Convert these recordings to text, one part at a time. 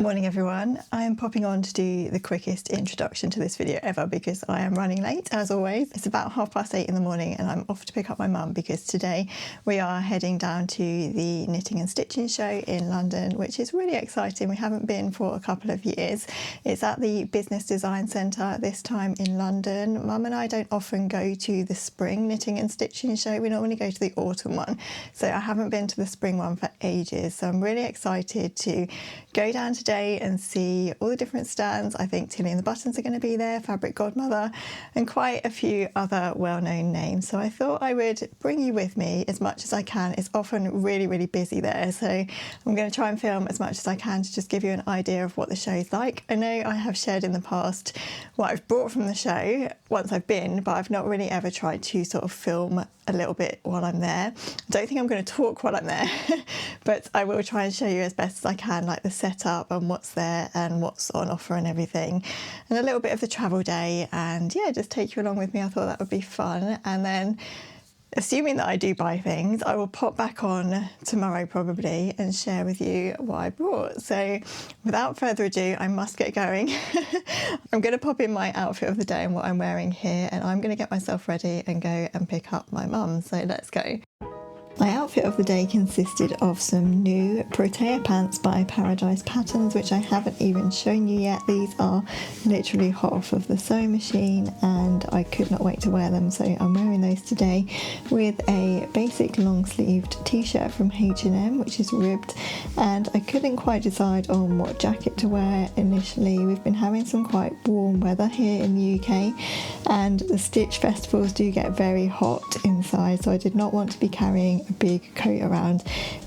Morning everyone. I am popping on to do the quickest introduction to this video ever because I am running late as always. It's about 8:30 in the morning and I'm off to pick up my mum because today we are heading down to the Knitting and Stitching show in London, which is really exciting. We haven't been for a couple of years. It's at the Business Design Centre this time in London. Mum and I don't often go to the spring Knitting and Stitching show. We normally go to the autumn one. So I haven't been to the spring one for ages. So I'm really excited to go down today and see all the different stands. I think Tilly and the Buttons are going to be there, Fabric Godmother, and quite a few other well-known names. So I thought I would bring you with me as much as I can. It's often really busy there, so I'm going to try and film as much as I can to just give you an idea of what the show is like. I know I have shared in the past what I've brought from the show once I've been, but I've not really ever tried to sort of film a little bit while I'm there. I don't think I'm going to talk while I'm there, but I will try and show you as best as I can, like the setup and what's there and what's on offer and everything, and a little bit of the travel day, and yeah, just take you along with me. I thought that would be fun. And then, assuming that I do buy things, I will pop back on tomorrow probably and share with you what I brought. So without further ado, I must get going. I'm going to pop in my outfit of the day and what I'm wearing here, and I'm going to get myself ready and go and pick up my mum. So let's go. My outfit of the day consisted of some new Protea pants by Paradise Patterns, which I haven't even shown you yet. These are literally hot off of the sewing machine and I could not wait to wear them, so I'm wearing those today with a basic long sleeved t-shirt from H&M, which is ribbed, and I couldn't quite decide on what jacket to wear initially. We've been having some quite warm weather here in the UK and the Stitch festivals do get very hot inside, so I did not want to be carrying a big coat around.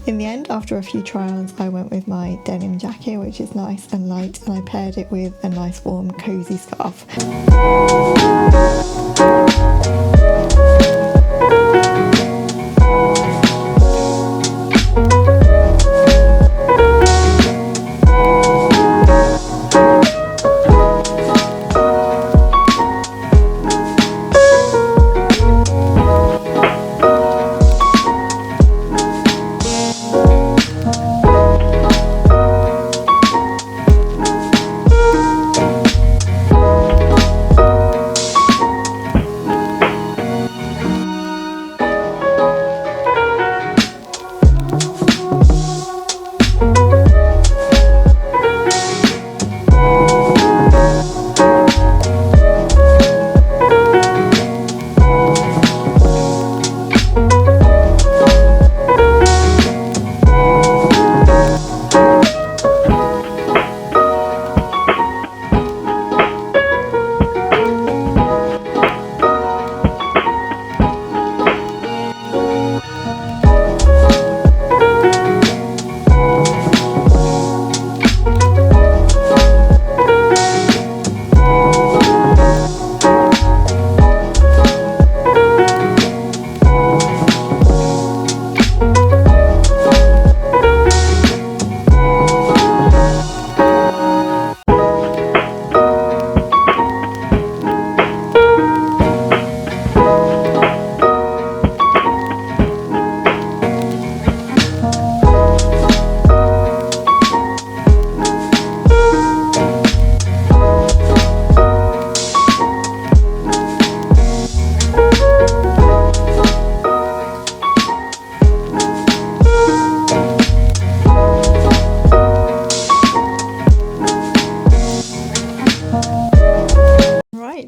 In the end, after a few trials, I went with my denim jacket, which is nice and light, and I paired it with a nice warm cozy scarf.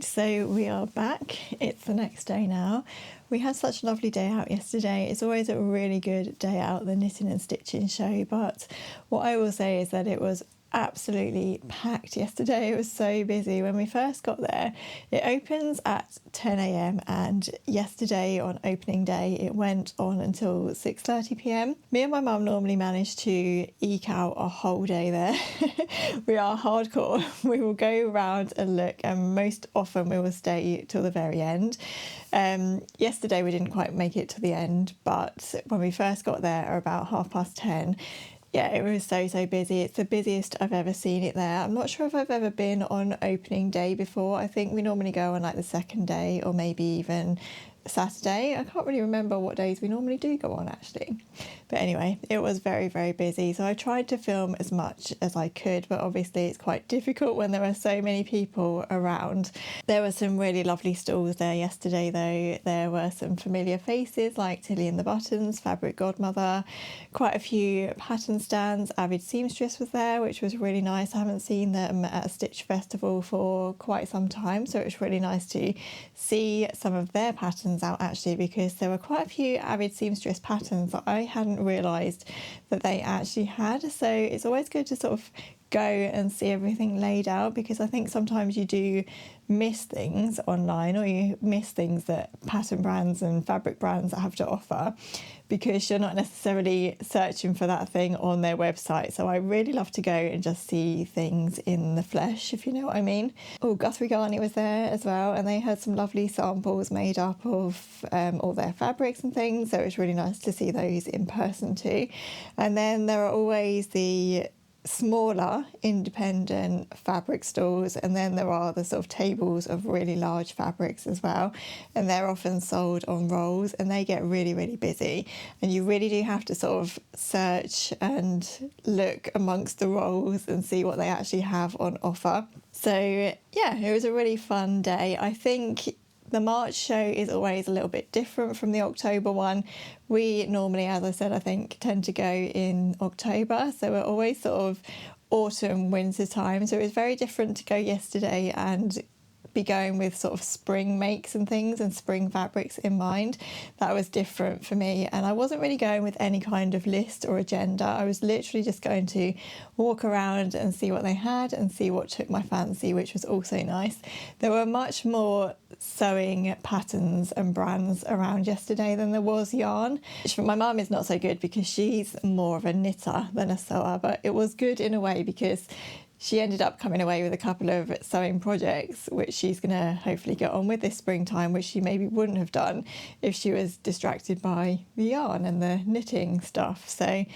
So we are back. It's the next day now. We had such a lovely day out yesterday. It's always a really good day out, the Knitting and Stitching show, but what I will say is that it was absolutely packed yesterday. It was so busy. When we first got there, it opens at 10 a.m. and yesterday on opening day it went on until 6:30 p.m. Me and my mum normally manage to eke out a whole day there. We are hardcore. We will go around and look, and most often we will stay till the very end. Yesterday we didn't quite make it to the end, but when we first got there at about 10:30, yeah, it was so busy. It's the busiest I've ever seen it there. I'm not sure if I've ever been on opening day before. I think we normally go on like the second day or maybe even Saturday. I can't really remember what days we normally do go on actually. But anyway, it was very, very busy. So I tried to film as much as I could, but obviously it's quite difficult when there are so many people around. There were some really lovely stalls there yesterday though. There were some familiar faces like Tilly and the Buttons, Fabric Godmother, quite a few pattern stands. Avid Seamstress was there, which was really nice. I haven't seen them at a Stitch Festival for quite some time, so it was really nice to see some of their patterns out actually, because there were quite a few Avid Seamstress patterns that I hadn't realised that they actually had. So it's always good to sort of go and see everything laid out, because I think sometimes you do miss things online, or you miss things that pattern brands and fabric brands have to offer because you're not necessarily searching for that thing on their website. So I really love to go and just see things in the flesh, if you know what I mean. Oh, Guthrie Ghani was there as well, and they had some lovely samples made up of all their fabrics and things, so it was really nice to see those in person too. And then there are always the smaller independent fabric stores, and then there are the sort of tables of really large fabrics as well, and they're often sold on rolls, and they get really, really busy, and you really do have to sort of search and look amongst the rolls and see what they actually have on offer. So yeah, it was a really fun day. I think the March show is always a little bit different from the October one. We normally, as I said, I think tend to go in October, so we're always sort of autumn, winter time. So it was very different to go yesterday and be going with sort of spring makes and things and spring fabrics in mind. That was different for me, and I wasn't really going with any kind of list or agenda. I was literally just going to walk around and see what they had and see what took my fancy, which was also nice. There were much more sewing patterns and brands around yesterday than there was yarn, which for my mum is not so good because she's more of a knitter than a sewer, but it was good in a way because she ended up coming away with a couple of sewing projects, which she's going to hopefully get on with this springtime, which she maybe wouldn't have done if she was distracted by the yarn and the knitting stuff. So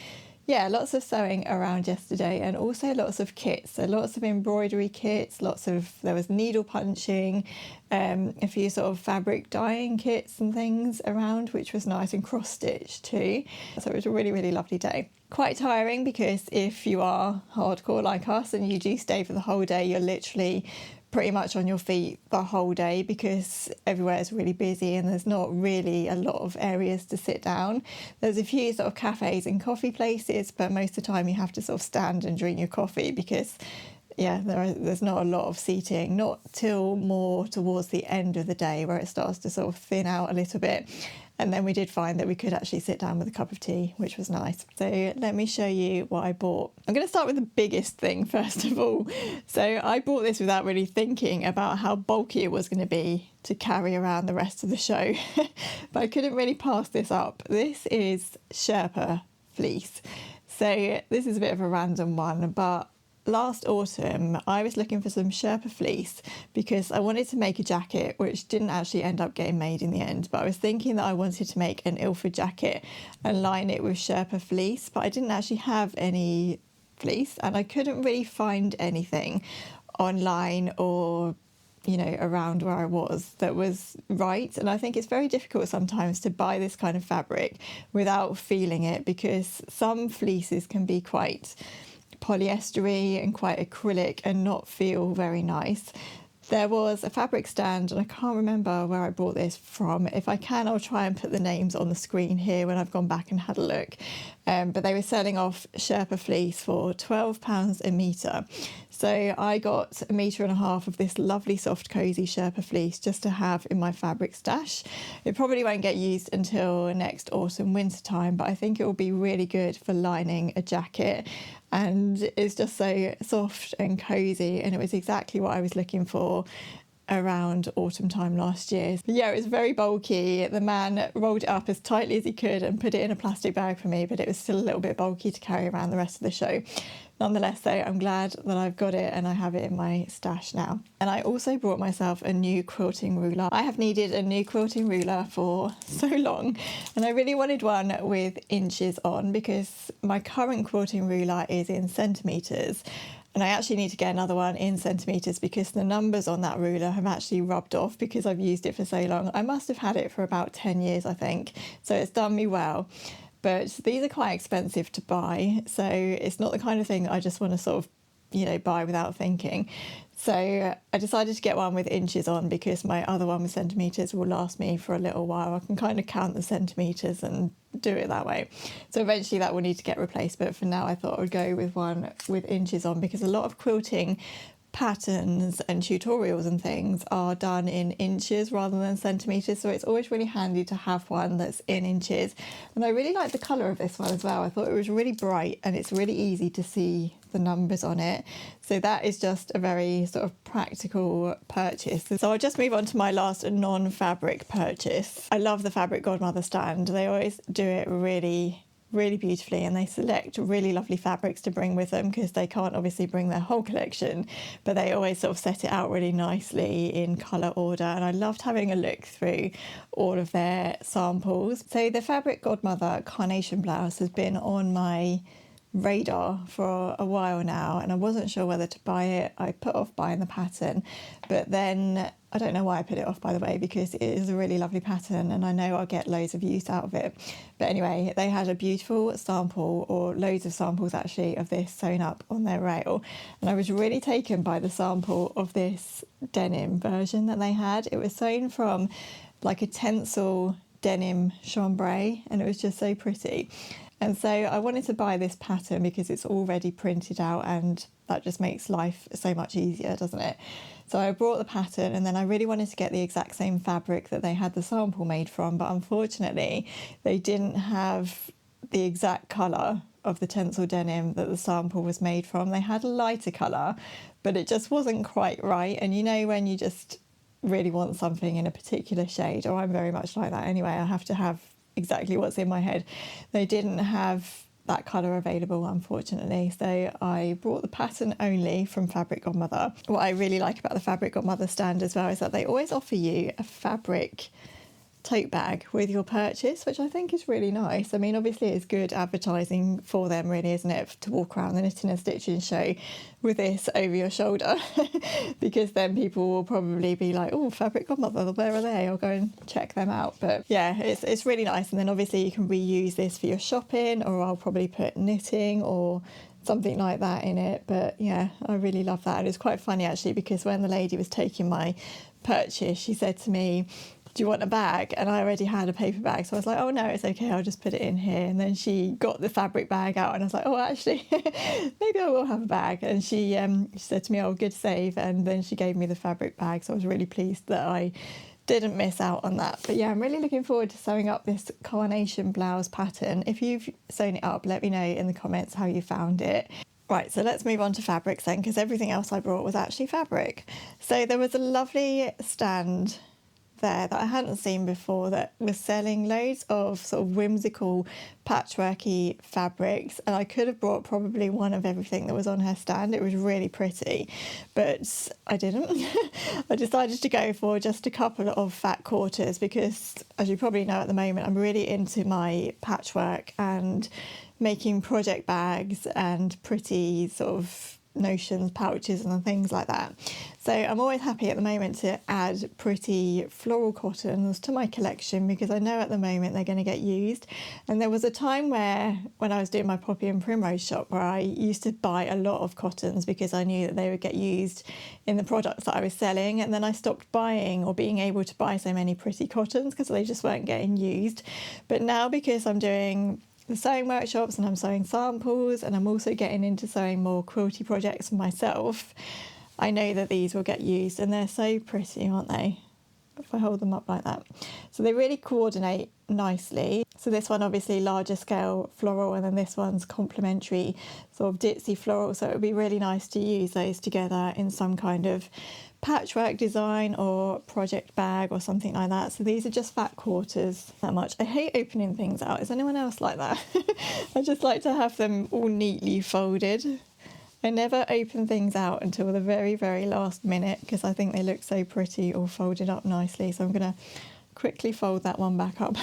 yeah, lots of sewing around yesterday, and also lots of kits. So lots of embroidery kits, there was needle punching, a few sort of fabric dyeing kits and things around, which was nice, and cross stitch too. So it was a really, really lovely day. Quite tiring because if you are hardcore like us and you do stay for the whole day, you're literally pretty much on your feet the whole day because everywhere is really busy and there's not really a lot of areas to sit down. There's a few sort of cafes and coffee places, but most of the time you have to sort of stand and drink your coffee because there's not a lot of seating, not till more towards the end of the day where it starts to sort of thin out a little bit. And then we did find that we could actually sit down with a cup of tea, which was nice. So let me show you what I bought. I'm going to start with the biggest thing first of all. So I bought this without really thinking about how bulky it was going to be to carry around the rest of the show. But I couldn't really pass this up. This is Sherpa fleece. So this is a bit of a random one, but last autumn, I was looking for some Sherpa fleece because I wanted to make a jacket, which didn't actually end up getting made in the end. But I was thinking that I wanted to make an Ilford jacket and line it with Sherpa fleece, but I didn't actually have any fleece, and I couldn't really find anything online or around where I was that was right. And I think it's very difficult sometimes to buy this kind of fabric without feeling it, because some fleeces can be quite polyestery and quite acrylic and not feel very nice. There was a fabric stand, and I can't remember where I bought this from. If I can, I'll try and put the names on the screen here when I've gone back and had a look. But they were selling off Sherpa fleece for £12 a metre. So I got 1.5 metres of this lovely soft cosy Sherpa fleece just to have in my fabric stash. It probably won't get used until next autumn winter time, but I think it will be really good for lining a jacket, and it's just so soft and cosy, and it was exactly what I was looking for around autumn time last year. Yeah, it was very bulky. The man rolled it up as tightly as he could and put it in a plastic bag for me, but it was still a little bit bulky to carry around the rest of the show. nonetheless though, I'm glad that I've got it and I have it in my stash now. And I also brought myself a new quilting ruler. I have needed a new quilting ruler for so long, and I really wanted one with inches on because my current quilting ruler is in centimetres. And I actually need to get another one in centimetres because the numbers on that ruler have actually rubbed off because I've used it for so long. I must have had it for about 10 years, I think. So it's done me well. But these are quite expensive to buy. So it's not the kind of thing I just want to sort of, buy without thinking. So I decided to get one with inches on because my other one with centimetres will last me for a little while. I can kind of count the centimetres and do it that way. So eventually that will need to get replaced, but for now I thought I would go with one with inches on because a lot of quilting patterns and tutorials and things are done in inches rather than centimetres, so it's always really handy to have one that's in inches. And I really like the colour of this one as well. I thought it was really bright and it's really easy to see the numbers on it, so that is just a very sort of practical purchase. So I'll just move on to my last non-fabric purchase. I love the Fabric Godmother stand. They always do it really beautifully, and they select really lovely fabrics to bring with them because they can't obviously bring their whole collection, but they always sort of set it out really nicely in colour order, and I loved having a look through all of their samples. So the Fabric Godmother carnation blouse has been on my radar for a while now, and I wasn't sure whether to buy it. I put off buying the pattern, but then I don't know why I put it off, by the way, because it is a really lovely pattern and I know I'll get loads of use out of it. But anyway, they had a beautiful sample, or loads of samples actually, of this sewn up on their rail, and I was really taken by the sample of this denim version that they had. It was sewn from like a tencel denim chambray and it was just so pretty. And so I wanted to buy this pattern because it's already printed out and that just makes life so much easier, doesn't it? So I brought the pattern, and then I really wanted to get the exact same fabric that they had the sample made from, but unfortunately they didn't have the exact colour of the tencel denim that the sample was made from. They had a lighter colour, but it just wasn't quite right. And when you just really want something in a particular shade, or I'm very much like that anyway, I have to have exactly what's in my head. They didn't have that colour available, unfortunately, so I brought the pattern only from Fabric Godmother. What I really like about the Fabric Godmother stand as well is that they always offer you a fabric tote bag with your purchase, which I think is really nice. I mean, obviously it's good advertising for them, really, isn't it, to walk around the knitting and stitching show with this over your shoulder because then people will probably be like, oh, Fabric Godmother, where are they? I'll go and check them out. But yeah, it's really nice. And then obviously you can reuse this for your shopping, or I'll probably put knitting or something like that in it. But yeah, I really love that. And it's quite funny actually, because when the lady was taking my purchase, she said to me, do you want a bag? And I already had a paper bag, so I was like, oh no, it's okay, I'll just put it in here. And then she got the fabric bag out and I was like, oh, actually maybe I will have a bag. And she said to me, oh, good save, and then she gave me the fabric bag, so I was really pleased that I didn't miss out on that. But yeah, I'm really looking forward to sewing up this carnation blouse pattern. If you've sewn it up, let me know in the comments how you found it. Right, so let's move on to fabrics then, because everything else I brought was actually fabric. So there was a lovely stand there that I hadn't seen before that was selling loads of sort of whimsical patchworky fabrics, and I could have brought probably one of everything that was on her stand. It was really pretty, but I didn't. I decided to go for just a couple of fat quarters because, as you probably know, at the moment I'm really into my patchwork and making project bags and pretty sort of notions, pouches and things like that. So I'm always happy at the moment to add pretty floral cottons to my collection because I know at the moment they're going to get used. And there was a time when I was doing my Poppy and Primrose shop where I used to buy a lot of cottons because I knew that they would get used in the products that I was selling, and then I stopped buying or being able to buy so many pretty cottons because they just weren't getting used. But now, because I'm doing the sewing workshops and I'm sewing samples and I'm also getting into sewing more quilty projects myself, I know that these will get used, and they're so pretty, aren't they? If I hold them up like that. So they really coordinate nicely. So this one obviously larger scale floral, and then this one's complementary sort of ditzy floral, so it would be really nice to use those together in some kind of patchwork design or project bag or something like that. So these are just fat quarters. That much. I hate opening things out. Is anyone else like that? I just like to have them all neatly folded. I never open things out until the very, very last minute because I think they look so pretty all folded up nicely. So I'm going to quickly fold that one back up.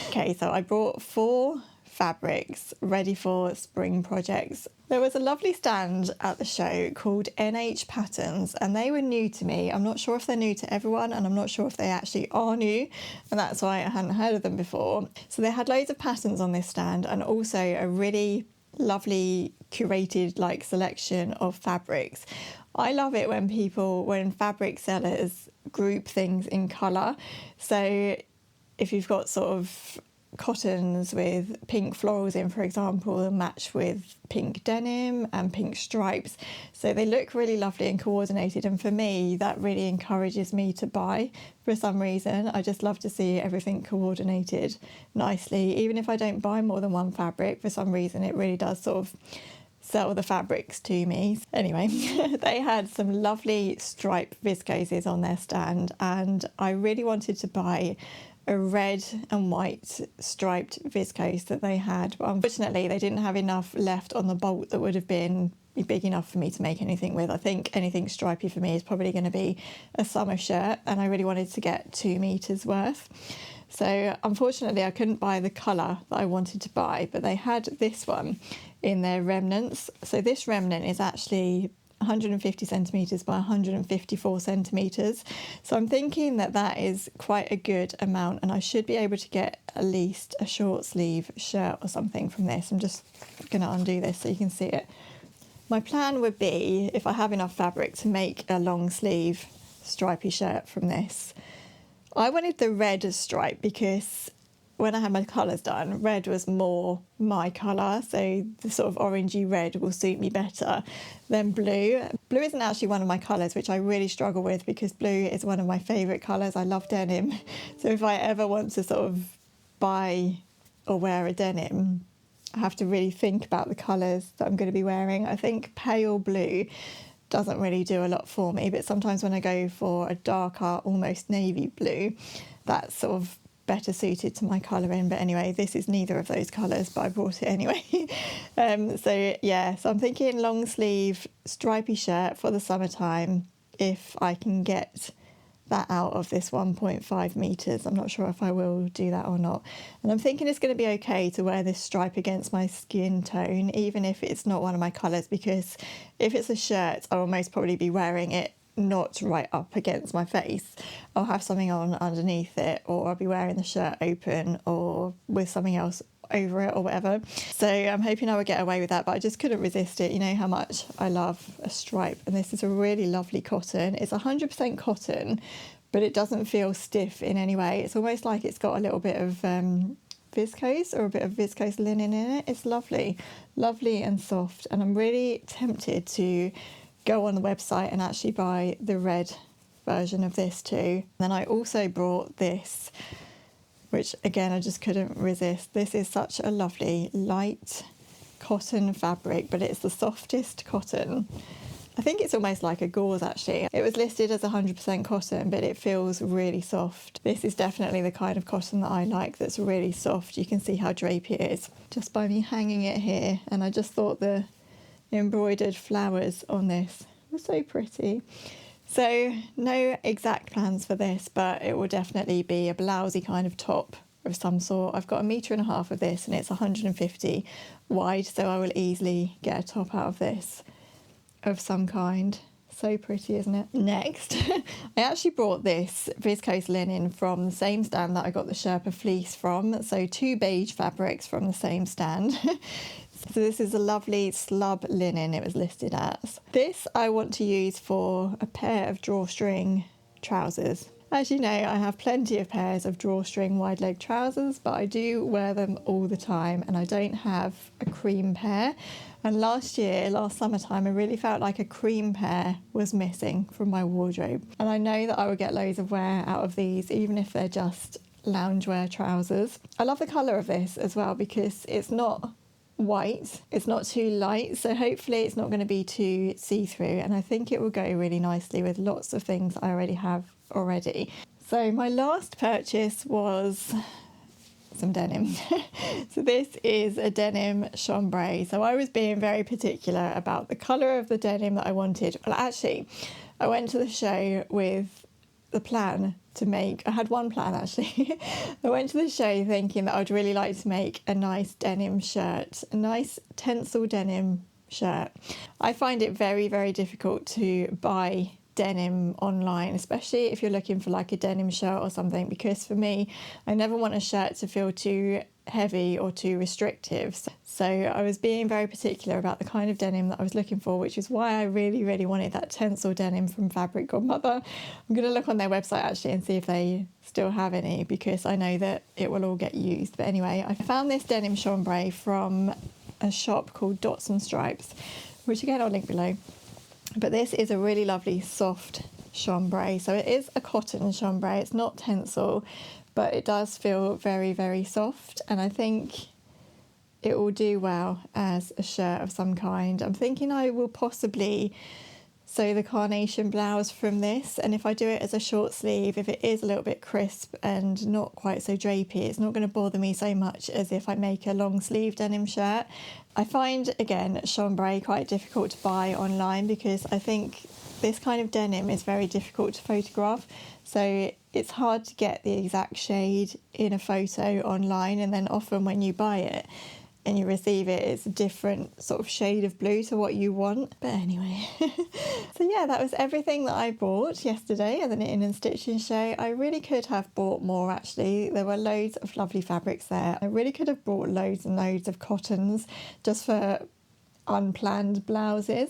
Okay, so I brought 4 fabrics ready for spring projects. There was a lovely stand at the show called NH Patterns, and they were new to me. I'm not sure if they're new to everyone, and I'm not sure if they actually are new, and that's why I hadn't heard of them before. So they had loads of patterns on this stand and also a really lovely curated like selection of fabrics. I love it when fabric sellers group things in colour. So if you've got sort of cottons with pink florals in, for example, they'll match with pink denim and pink stripes, so they look really lovely and coordinated, and for me that really encourages me to buy. For some reason I just love to see everything coordinated nicely. Even if I don't buy more than one fabric, for some reason it really does sort of sell the fabrics to me. Anyway, they had some lovely stripe viscoses on their stand, and I really wanted to buy a red and white striped viscose that they had, but unfortunately they didn't have enough left on the bolt that would have been big enough for me to make anything with. I think anything stripy for me is probably going to be a summer shirt, and I really wanted to get 2 meters worth. So unfortunately I couldn't buy the colour that I wanted to buy, but they had this one in their remnants. So this remnant is actually 150 centimetres by 154 centimetres. So I'm thinking that that is quite a good amount, and I should be able to get at least a short sleeve shirt or something from this. I'm just going to undo this so you can see it. My plan would be, if I have enough fabric, to make a long sleeve stripy shirt from this. I wanted the red stripe because when I had my colours done, red was more my colour, so the sort of orangey red will suit me better than blue. Blue isn't actually one of my colours, which I really struggle with because blue is one of my favourite colours. I love denim, so if I ever want to sort of buy or wear a denim, I have to really think about the colours that I'm going to be wearing. I think pale blue doesn't really do a lot for me, but sometimes when I go for a darker, almost navy blue, that's sort of better suited to my colouring. But anyway, this is neither of those colours, but I bought it anyway. So yeah, so I'm thinking long sleeve stripy shirt for the summertime if I can get that out of this 1.5 meters. I'm not sure if I will do that or not, and I'm thinking it's going to be okay to wear this stripe against my skin tone, even if it's not one of my colours, because if it's a shirt I will most probably be wearing it not right up against my face. I'll have something on underneath it, or I'll be wearing the shirt open or with something else over it or whatever. So I'm hoping I would get away with that, but I just couldn't resist it. You know how much I love a stripe, and this is a really lovely cotton. It's 100% cotton, but it doesn't feel stiff in any way. It's almost like it's got a little bit of viscose or a bit of viscose linen in it. It's lovely and soft, and I'm really tempted to go on the website and actually buy the red version of this too. Then I also brought this, which again I just couldn't resist. This is such a lovely light cotton fabric, but it's the softest cotton. I think it's almost like a gauze actually. It was listed as 100% cotton, but it feels really soft. This is definitely the kind of cotton that I like, that's really soft. You can see how drapey it is just by me hanging it here, and I just thought the embroidered flowers on this were so pretty. So no exact plans for this, but it will definitely be a blousey kind of top of some sort. I've got 1.5 meters of this, and it's 150 wide, so I will easily get a top out of this of some kind. So pretty, isn't it? Next, I actually brought this viscose linen from the same stand that I got the Sherpa fleece from, so 2 beige fabrics from the same stand. So this is a lovely slub linen it was listed as. This I want to use for a pair of drawstring trousers. As you know, I have plenty of pairs of drawstring wide leg trousers, but I do wear them all the time, and I don't have a cream pair. And last summertime, I really felt like a cream pair was missing from my wardrobe. And I know that I would get loads of wear out of these, even if they're just loungewear trousers. I love the colour of this as well because it's not white, it's not too light, so hopefully it's not going to be too see-through, and I think it will go really nicely with lots of things I already have already. So my last purchase was some denim. So this is a denim chambray. So I was being very particular about the colour of the denim that I wanted. Well, actually, I went to the show with the plan to make, I had one plan actually. I went to the show thinking that I'd really like to make a nice denim shirt, a nice tencel denim shirt. I find it very, very difficult to buy denim online, especially if you're looking for like a denim shirt or something, because for me, I never want a shirt to feel too heavy or too restrictive. So I was being very particular about the kind of denim that I was looking for, which is why I really, really wanted that tencel denim from Fabric Godmother. I'm going to look on their website actually and see if they still have any, because I know that it will all get used. But anyway, I found this denim chambray from a shop called Dots and Stripes, which again I'll link below. But this is a really lovely soft chambray. So it is a cotton chambray, it's not tencel, but it does feel very, very soft. And I think it will do well as a shirt of some kind. I'm thinking I will possibly sew the carnation blouse from this. And if I do it as a short sleeve, if it is a little bit crisp and not quite so drapey, it's not going to bother me so much as if I make a long sleeve denim shirt. I find, again, chambray quite difficult to buy online because I think this kind of denim is very difficult to photograph. So it's hard to get the exact shade in a photo online, and then often when you buy it and you receive it, it's a different sort of shade of blue to what you want. But anyway, so yeah, that was everything that I bought yesterday at the Knitting and Stitching show. I really could have bought more actually. There were loads of lovely fabrics there. I really could have bought loads and loads of cottons just for unplanned blouses.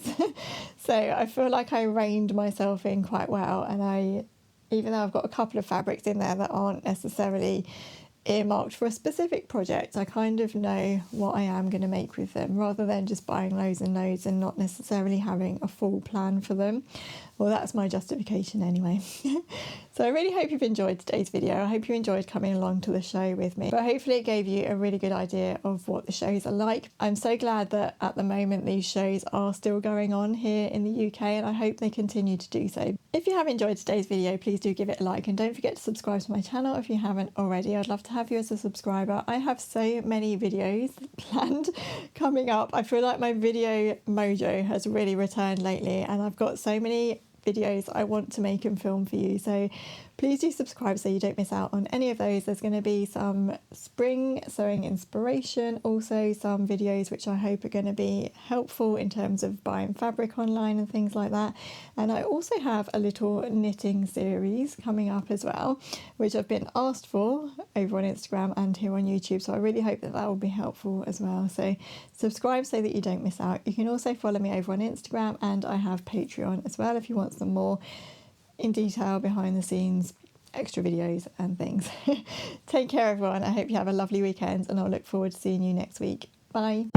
So I feel like I reined myself in quite well, and even though I've got a couple of fabrics in there that aren't necessarily earmarked for a specific project, I kind of know what I am going to make with them, rather than just buying loads and loads and not necessarily having a full plan for them. Well, that's my justification anyway. So I really hope you've enjoyed today's video. I hope you enjoyed coming along to the show with me. But hopefully it gave you a really good idea of what the shows are like. I'm so glad that at the moment these shows are still going on here in the UK, and I hope they continue to do so. If you have enjoyed today's video, please do give it a like, and don't forget to subscribe to my channel if you haven't already. I'd love to have you as a subscriber. I have so many videos planned coming up. I feel like my video mojo has really returned lately, and I've got so many videos I want to make and film for you, so please do subscribe so you don't miss out on any of those. There's going to be some spring sewing inspiration, also some videos which I hope are going to be helpful in terms of buying fabric online and things like that. And I also have a little knitting series coming up as well, which I've been asked for over on Instagram and here on YouTube, so I really hope that will be helpful as well. So subscribe so that you don't miss out. You can also follow me over on Instagram, and I have Patreon as well if you want some more in detail, behind the scenes, extra videos and things. Take care everyone. I hope you have a lovely weekend, and I'll look forward to seeing you next week. Bye.